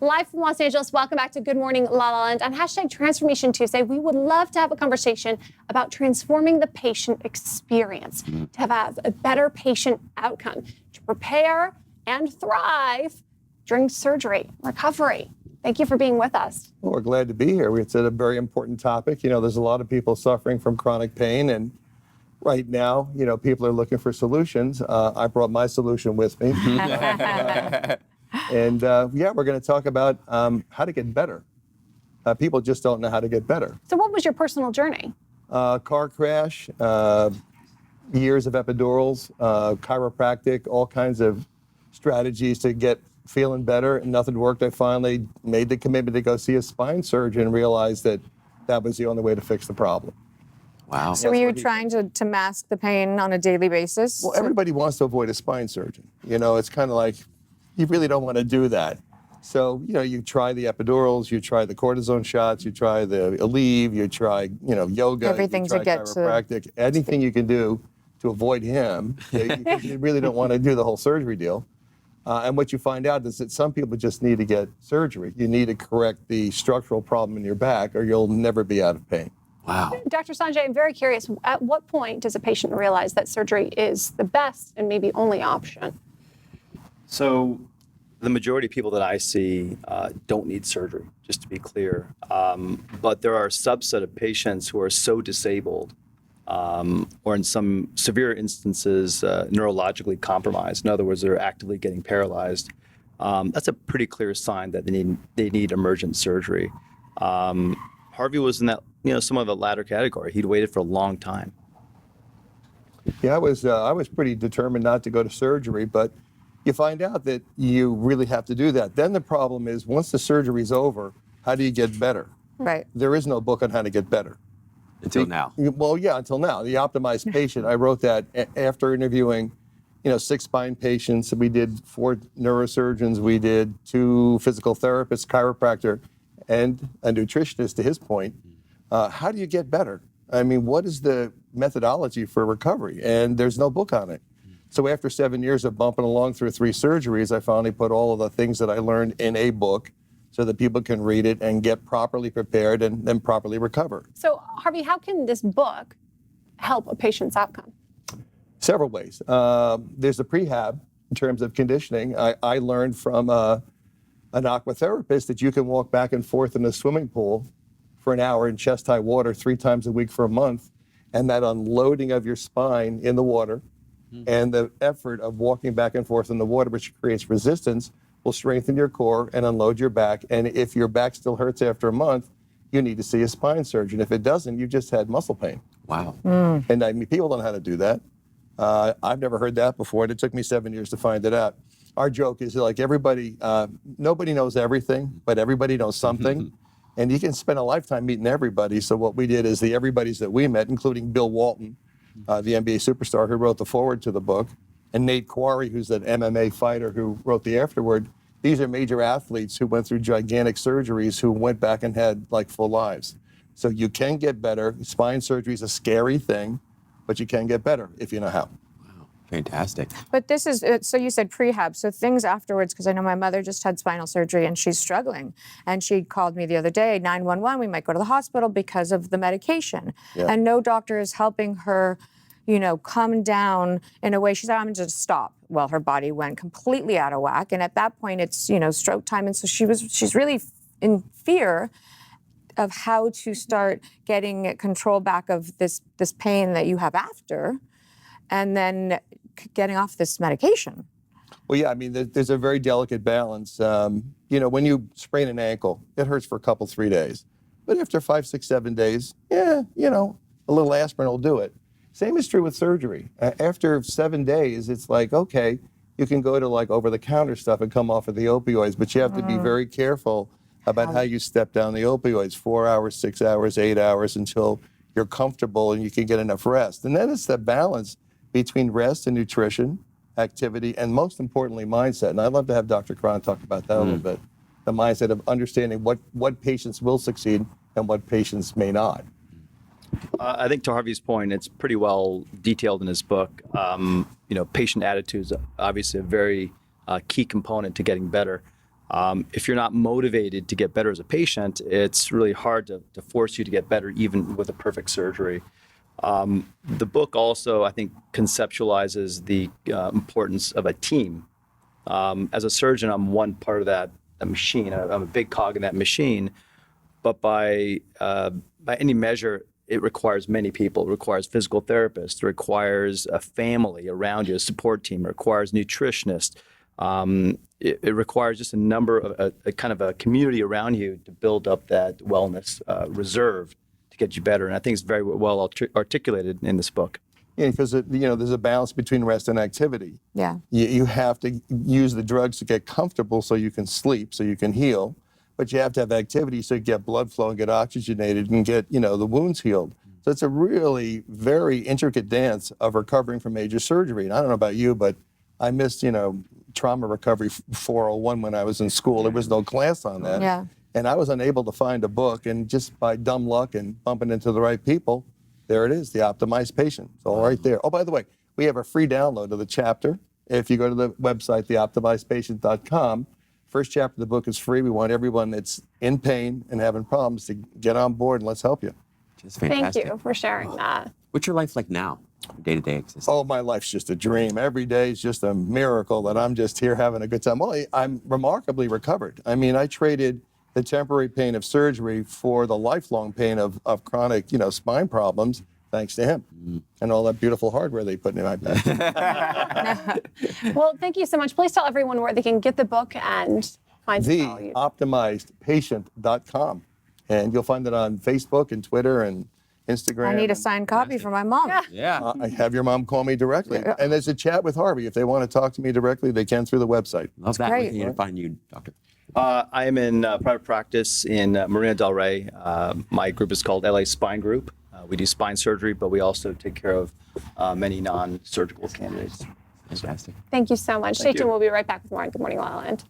Live from Los Angeles, welcome back to Good Morning LaLa. And on hashtag Transformation Tuesday, we would love to have a conversation about transforming the patient experience, to have a better patient outcome, to prepare and thrive during surgery, recovery. Thank you for being with us. Well, we're glad to be here. It's a very important topic. You know, there's a lot of people suffering from chronic pain, and right now, you know, people are looking for solutions. I brought my solution with me. And yeah, we're going to talk about how to get better. People just don't know how to get better. So what was your personal journey? Car crash, years of epidurals, chiropractic, all kinds of strategies to get feeling better, and nothing worked. I finally made the commitment to go see a spine surgeon and realized that that was the only way to fix the problem. Wow. So were you trying to mask the pain on a daily basis? Well, everybody wants to avoid a spine surgeon. You know, it's kind of like, you really don't want to do that. So, you know, you try the epidurals, you try the cortisone shots, you try the Aleve, you try, you know, yoga, everything you try to get chiropractic, anything you can do to avoid him. You really don't want to do the whole surgery deal. And what you find out is that some people just need to get surgery. You need to correct the structural problem in your back, or you'll never be out of pain. Wow. Dr. Sanjay, I'm very curious, at what point does a patient realize that surgery is the best and maybe only option? So the majority of people that I see don't need surgery, just to be clear. But there are a subset of patients who are so disabled or in some severe instances, neurologically compromised. In other words, they're actively getting paralyzed. That's a pretty clear sign that they need emergent surgery. Harvey was in that, some of the latter category. He'd waited for a long time. Yeah, I was pretty determined not to go to surgery, but you find out that you really have to do that. Then the problem is, once the surgery's over, how do you get better? Right. There is no book on how to get better. Until now. Well, yeah, until now. The optimized patient, I wrote that after interviewing, 6 spine patients. We did 4 neurosurgeons. We did 2 physical therapists, chiropractor, and a nutritionist, to his point. How do you get better? I mean, what is the methodology for recovery? And there's no book on it. So after 7 years of bumping along through 3 surgeries, I finally put all of the things that I learned in a book so that people can read it and get properly prepared and then properly recover. So, Harvey, how can this book help a patient's outcome? Several ways. There's the Prehab in terms of conditioning. I learned from an aquatherapist that you can walk back and forth in a swimming pool for an hour in chest-high water 3 times a week for a month, and that unloading of your spine in the water and the effort of walking back and forth in the water, which creates resistance, will strengthen your core and unload your back. And if your back still hurts after a month, you need to see a spine surgeon. If it doesn't, you just had muscle pain. Wow. And I mean, people don't know how to do that. I've never heard that before, and it took me 7 years to find it out. Our joke is like everybody, nobody knows everything, but everybody knows something. And you can spend a lifetime meeting everybody. So what we did is the everybody's that we met, including Bill Walton, the NBA superstar who wrote the foreword to the book, and Nate Quarry, who's an MMA fighter who wrote the afterword. These are major athletes who went through gigantic surgeries who went back and had like full lives. So you can get better. Spine surgery is a scary thing, but you can get better if you know how. Wow. Fantastic. But this is, so you said prehab, so things afterwards, because I know my mother just had spinal surgery and she's struggling. And she called me the other day, 911, we might go to the hospital because of the medication. Yeah. And no doctor is helping her, come down in a way. She said, I'm going to just stop. Well, her body went completely out of whack. And at that point, it's, stroke time. And so she's really in fear of how to start getting control back of this pain that you have after, and then getting off this medication. Well, yeah, I mean, there's a very delicate balance. When you sprain an ankle, it hurts for a couple, 3 days. But after 5, 6, 7 days, a little aspirin will do it. Same is true with surgery. After 7 days, it's like, okay, you can go to like over-the-counter stuff and come off of the opioids, but you have to be very careful about how you step down the opioids, 4 hours, 6 hours, 8 hours, until you're comfortable and you can get enough rest. And then it's the balance between rest and nutrition, activity, and most importantly, mindset. And I'd love to have Dr. Cron talk about that a little bit. The mindset of understanding what patients will succeed and what patients may not. I think to Harvey's point, it's pretty well detailed in his book. Patient attitude is obviously a very key component to getting better. If you're not motivated to get better as a patient, it's really hard to force you to get better even with a perfect surgery. The book also, I think, conceptualizes the importance of a team. As a surgeon, I'm one part of that machine. I'm a big cog in that machine. But by any measure, it requires many people. It requires physical therapists. It requires a family around you, a support team. It requires nutritionists. It requires just a number of a kind of a community around you to build up that wellness reserve to get you better. And I think it's very well articulated in this book. Yeah, because there's a balance between rest and activity. Yeah. You have to use the drugs to get comfortable so you can sleep, so you can heal. But you have to have activity so you get blood flow and get oxygenated and get, the wounds healed. So it's a really very intricate dance of recovering from major surgery. And I don't know about you, but I missed, trauma recovery 401 when I was in school. There was no class on that. Yeah. And I was unable to find a book. And just by dumb luck and bumping into the right people, there it is, The Optimized Patient. It's all right there. Oh, by the way, we have a free download of the chapter. If you go to the website, theoptimizedpatient.com, first chapter of the book is free. We want everyone that's in pain and having problems to get on board and let's help you. Just Thank fantastic. you for sharing that. What's your life like now, day-to-day existence? Oh, my life's just a dream. Every day is just a miracle that I'm just here having a good time. Well, I'm remarkably recovered. I mean, I traded the temporary pain of surgery for the lifelong pain of chronic, spine problems, thanks to him and all that beautiful hardware they put in my back. Well, thank you so much. Please tell everyone where they can get the book and find some value. TheOptimizedPatient.com. And you'll find it on Facebook and Twitter and Instagram. I need a signed copy for my mom. Yeah. I have your mom call me directly. Yeah. And there's a chat with Harvey. If they want to talk to me directly, they can through the website. Love that. great. Where can you find you, doctor? I am in private practice in Marina Del Rey. My group is called LA Spine Group. We do spine surgery, but we also take care of many non-surgical candidates. Fantastic. Thank you so much. Stay Thank tuned. you. We'll be right back with more on Good Morning, La La Land.